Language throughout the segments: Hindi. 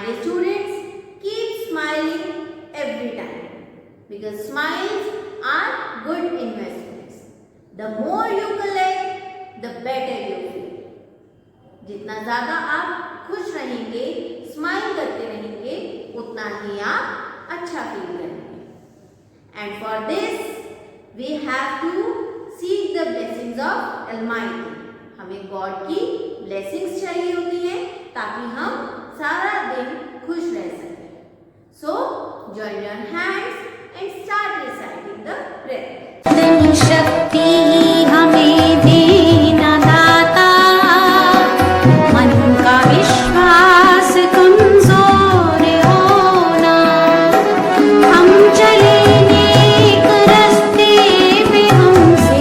dear students, keep smiling every time because smiles are good investments. The more you collect, the better you feel. जितना ज़्यादा आप खुश रहेंगे, स्माइल करते रहेंगे, उतना ही आप अच्छा फील करेंगे. And for this, we have to seek the blessings of Almighty. हमें गॉड की ब्लेसिंग्स चाहिए होती हैं ताकि हम सारा दिन खुश रह सकें. So, join your hands and start reciting the prayer. शक्ति हमें देना दाता, मन का विश्वास कमजोर होना, हम चले नेक रास्ते पे हमसे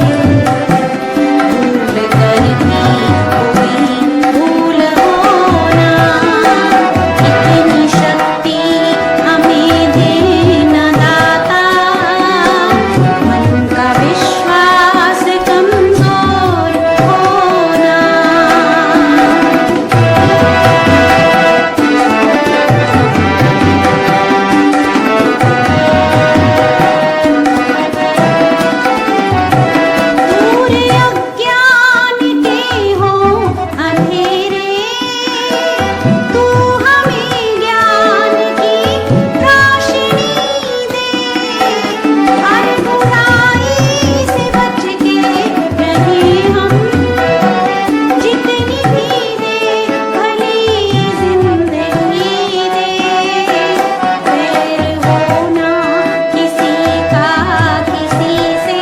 भूल करती कोई भूल होना. इतनी शक्ति हमें देना दाता, मन का विश्वास कमजोर होना. पूरे अज्ञान के हो अंधेरे, तू हमें ज्ञान की रोशनी दे. हर बुराई से बच के रहे हम, जितनी भी दे भली जिंदगी दे. वैर होना किसी का किसी से,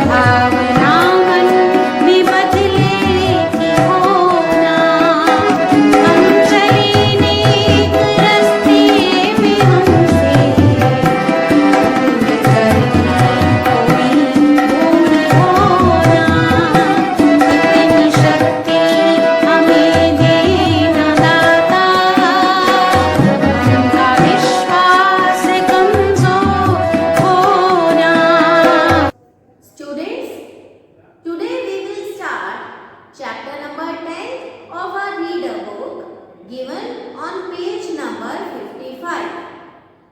भावना मन में बदले की होना. हम चले नेक रास्ते पे हमसे भूल करती कोई भूल होना. इतनी शक्ति हमें देना दाता, मन का विश्वास कमजोर होना. Students, today we will start chapter number 10 of our reader book given on page number 55.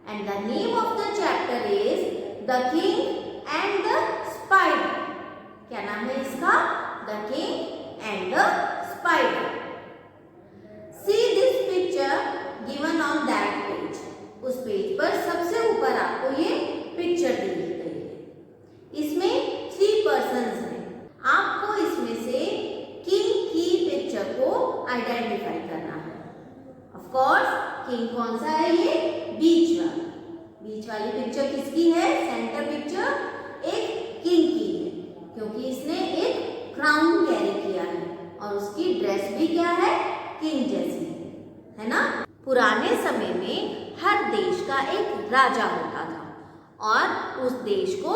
And the name of the chapter is The King and the Spider. क्या नाम है इसका? The King and the Spider. See this picture given on that page. उस पेज पर सबसे ऊपर आपको ये पिक्चर दी गई है. इसमें 3 पर्सन्स हैं. आपको इसमें से किंग की पिक्चर को आइडेंटिफाई करना है. ऑफ कोर्स किंग कौन सा है? ये बीच वाली पिक्चर किसकी है? सेंटर पिक्चर एक किंग की है क्योंकि इसने एक क्राउन कैरी किया है और उसकी ड्रेस भी क्या है? किंग जैसी है ना. पुराने समय में हर देश का एक राजा होता था और उस देश को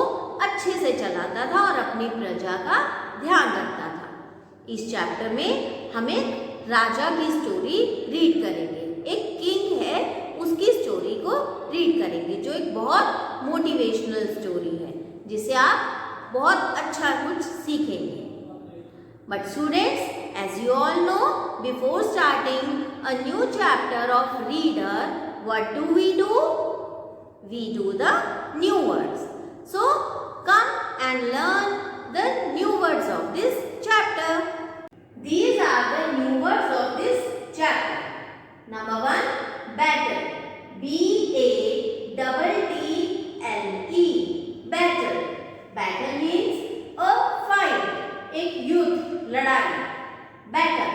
अच्छे से चलाता था और अपनी प्रजा का ध्यान रखता था. इस चैप्टर में हम एक राजा की स्टोरी रीड करेंगे. एक किंग है, उसकी स्टोरी को रीड करेंगे जो एक बहुत मोटिवेशनल स्टोरी है जिसे आप बहुत अच्छा कुछ सीखेंगे. But students, as you all know, before starting a new chapter of reader, what do? We do the new words. So, come and learn the new words of this chapter. These are the new words of this chapter. Number 1, battle. B-A-T-T-L-E. Battle. Battle means a fight. एक युद्ध, लड़ाई. Battle.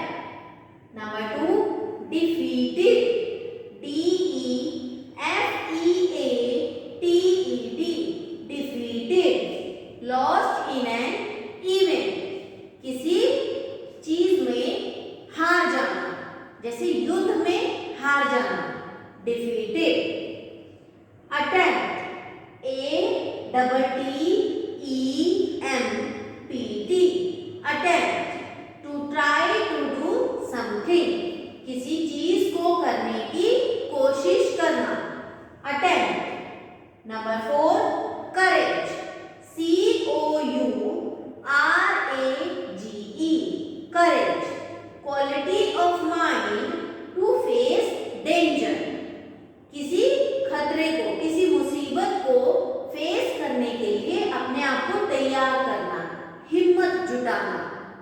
Number 2, defeated. D-E-F-E-A-T-E-D. Defeated. Lost in an event. किसी चीज में हार जाना, जैसे युद्ध में हार जाना. Defeated. Attempt. A-T-T-E-M-P-T. Attempt. To try to do something. किसी चीज को करने की कोशिश करना. Attempt. Number 4, courage. C-O-U-R-A-G-E. Courage. Quality of mind to face खतरे को, किसी मुसीबत को फेस करने के लिए अपने आप को तैयार करना, हिम्मत जुटाना,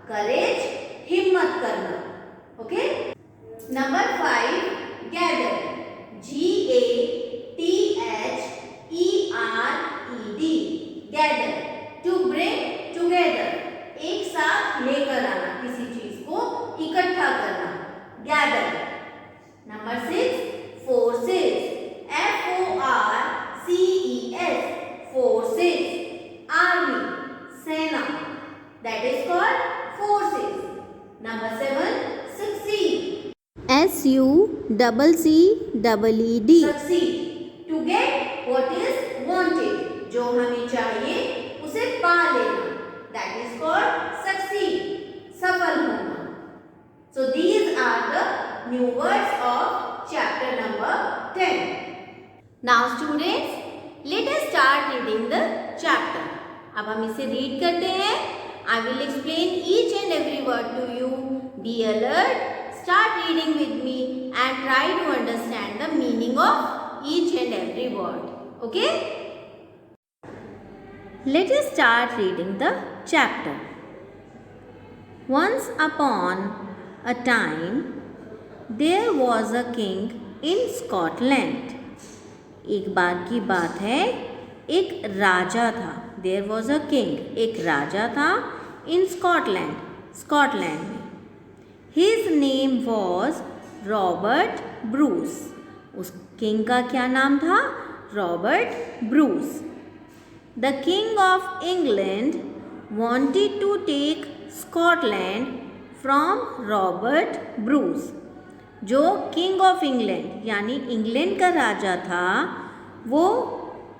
करेज, हिम्मत करना। Okay. Number 5, gather, GATHERED, gather, to bring together, एक साथ लेकर आना, किसी चीज को इकट्ठा करना, gather. Number 6, forces, FORCES, forces, army, सेना, that is called forces. Number 7, succeed, SUCCEED, succeed, to get what is wanted, जो हमें चाहिए उसे पा लेना, that is called succeed, सफल होना. So these are the new words of chapter number 10. Now students, let us start reading the chapter. अब हम इसे रीड करते हैं. I will explain each and every word to you. Be alert, start reading with me and try to understand the meaning of each and every word. Okay? Let us start reading the chapter. Once upon a time, there was a king in Scotland. एक बार की बात है, एक राजा था. There was a king, एक राजा था in Scotland, स्कॉटलैंड में. His name was Robert Bruce. उस किंग का क्या नाम था? Robert Bruce. The King of England wanted to take Scotland from Robert Bruce. जो किंग ऑफ इंग्लैंड यानी इंग्लैंड का राजा था, वो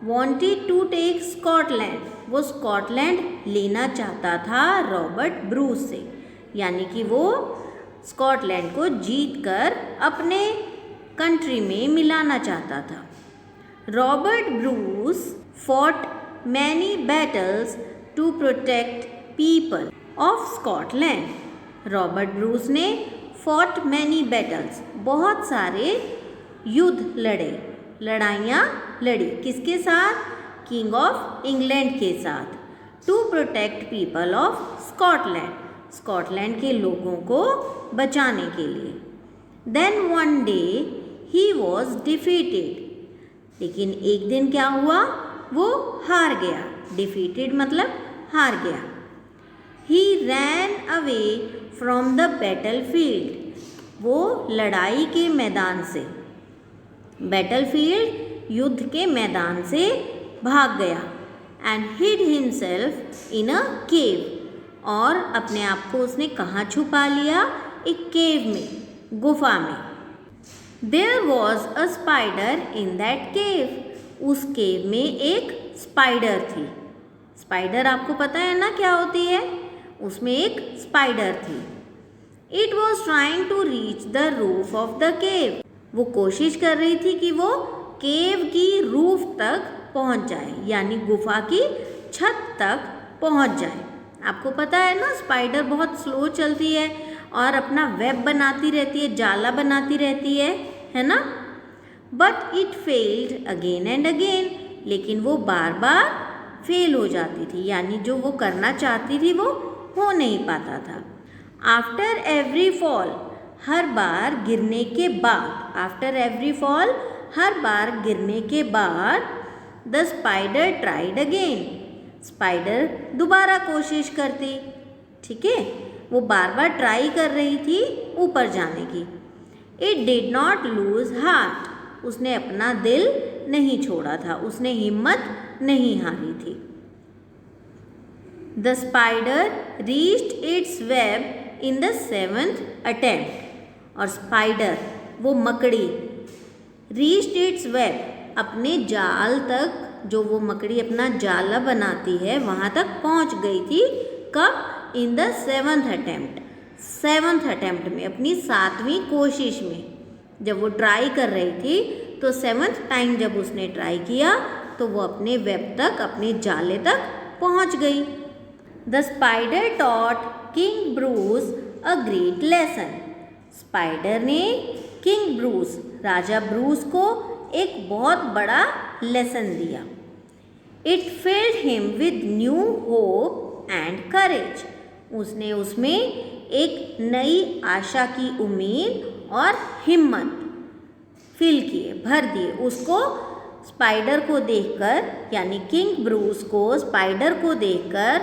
wanted to take Scotland, वो स्कॉटलैंड लेना चाहता था रॉबर्ट ब्रूस से, यानी कि वो स्कॉटलैंड को जीतकर अपने कंट्री में मिलाना चाहता था. Robert Bruce fought many battles to protect people of Scotland. Robert Bruce ने fought many battles, बहुत सारे युद्ध लड़े, लड़ाइयाँ लड़ी. किसके साथ? किंग ऑफ इंग्लैंड के साथ. To protect people of Scotland, Scotland के लोगों को बचाने के लिए. Then one day he was defeated. लेकिन एक दिन क्या हुआ? वो हार गया. डिफीटेड मतलब हार गया. He ran away from the battle field. वो लड़ाई के मैदान से, बैटल फील्ड युद्ध के मैदान से भाग गया. एंड हिड हिमसेल्फ इन अ केव. और अपने आप को उसने कहाँ छुपा लिया? एक केव में, गुफा में. There was a spider in that cave. उस केव में एक स्पाइडर थी. स्पाइडर आपको पता है ना क्या होती है? उसमें एक स्पाइडर थी. It was trying to reach the roof of the cave. वो कोशिश कर रही थी कि वो केव की रूफ तक पहुंच जाए, यानी गुफा की छत तक पहुंच जाए. आपको पता है ना, स्पाइडर बहुत स्लो चलती है और अपना वेब बनाती रहती है, जाला बनाती रहती है ना. But it failed again and again. लेकिन वो बार बार फेल हो जाती थी, यानी जो वो करना चाहती थी वो हो नहीं पाता था. आफ्टर एवरी फॉल, हर बार गिरने के बाद, आफ्टर एवरी फॉल, हर बार गिरने के बाद, the spider tried again. Spider दोबारा कोशिश करती. ठीक है, वो बार बार ट्राई कर रही थी ऊपर जाने की. It did not lose heart. उसने अपना दिल नहीं छोड़ा था, उसने हिम्मत नहीं हारी थी. The spider reached it's web in the 7th attempt. और स्पाइडर, वो मकड़ी, रीच्ड इट्स वेब, अपने जाल तक, जो वो मकड़ी अपना जाला बनाती है वहाँ तक पहुँच गई थी. कब? In the 7th attempt. 7th attempt में, अपनी 7वीं कोशिश में. जब वो ट्राई कर रही थी तो 7th टाइम जब उसने ट्राई किया तो वो अपने वेब तक, अपने जाले तक पहुँच गई. The spider taught king Bruce a great lesson. Spider ने किंग ब्रूस, राजा ब्रूस को एक बहुत बड़ा लेसन दिया। It filled him with new hope and courage. उसने उसमें एक नई आशा की उम्मीद और हिम्मत फिल किए, भर दिए। उसको स्पाइडर को देखकर, यानी किंग ब्रूस को स्पाइडर को देखकर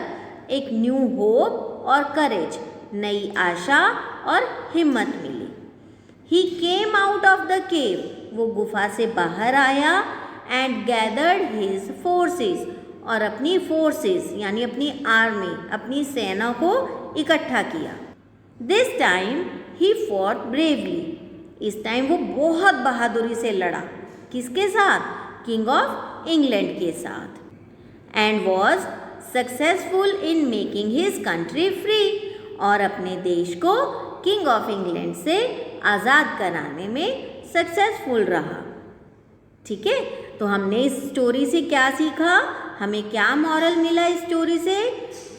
एक न्यू होप और करेज, नई आशा और हिम्मत मिली। He came out of the cave, वो गुफा से बाहर आया, एंड गैदर्ड हिज फोर्सेस, और अपनी फोर्सेस यानी अपनी आर्मी, अपनी सेना को इकट्ठा किया। This time he fought bravely, इस टाइम वो बहुत बहादुरी से लड़ा। किसके साथ? किंग ऑफ इंग्लैंड के साथ। And was successful in making his country free, और अपने देश को किंग ऑफ इंग्लैंड से आज़ाद कराने में सक्सेसफुल रहा। ठीक है, तो हमने इस स्टोरी से क्या सीखा? हमें क्या मॉरल मिला इस स्टोरी से?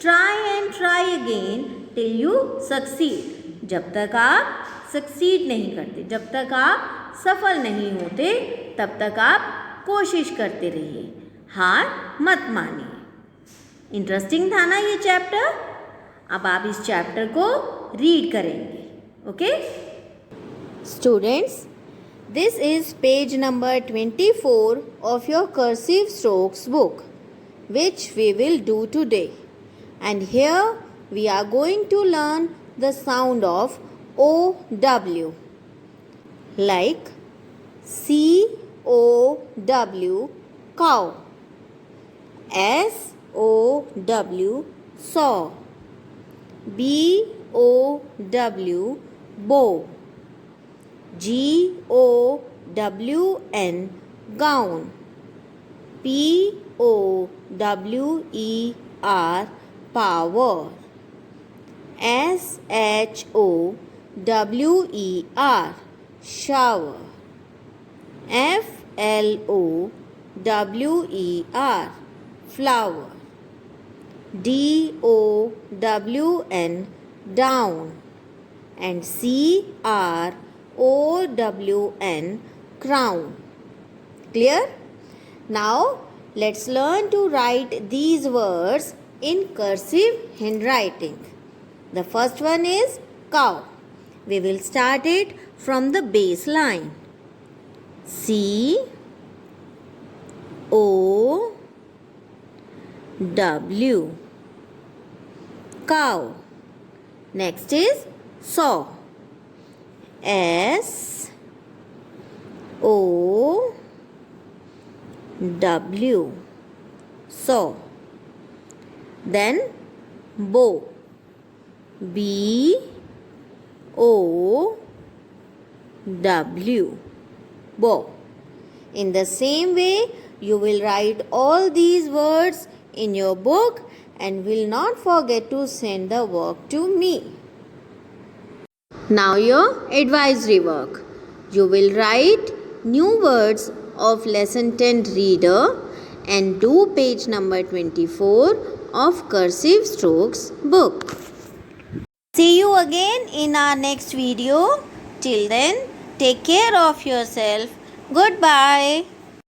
Try and try again till you succeed. जब तक आप सक्सीड नहीं करते, जब तक आप सफल नहीं होते, तब तक आप कोशिश करते रहिए, हार मत मानिए। इंटरेस्टिंग था ना ये चैप्टर? अब आप इस चैप्टर को रीड करेंगे। Okay students, this is page number 24 of your cursive strokes book, which we will do today. And here we are going to learn the sound of OW, like COW, cow, SOW, saw, BOW, bow, GOWN, gown, POWER, power, SHOWER, shower, FLOWER, flower, DOWN, down, and CROWN, crown. Clear? Now let's learn to write these words in cursive handwriting. The first one is cow. We will start it from the base line. COW, cow. Next is saw. SOW, saw. Then bow. BOW, bow. In the same way, you will write all these words in your book and will not forget to send the work to me. Now your advisory work. You will write new words of lesson 10 reader and do page number 24 of cursive strokes book. See you again in our next video. Till then, take care of yourself. Goodbye.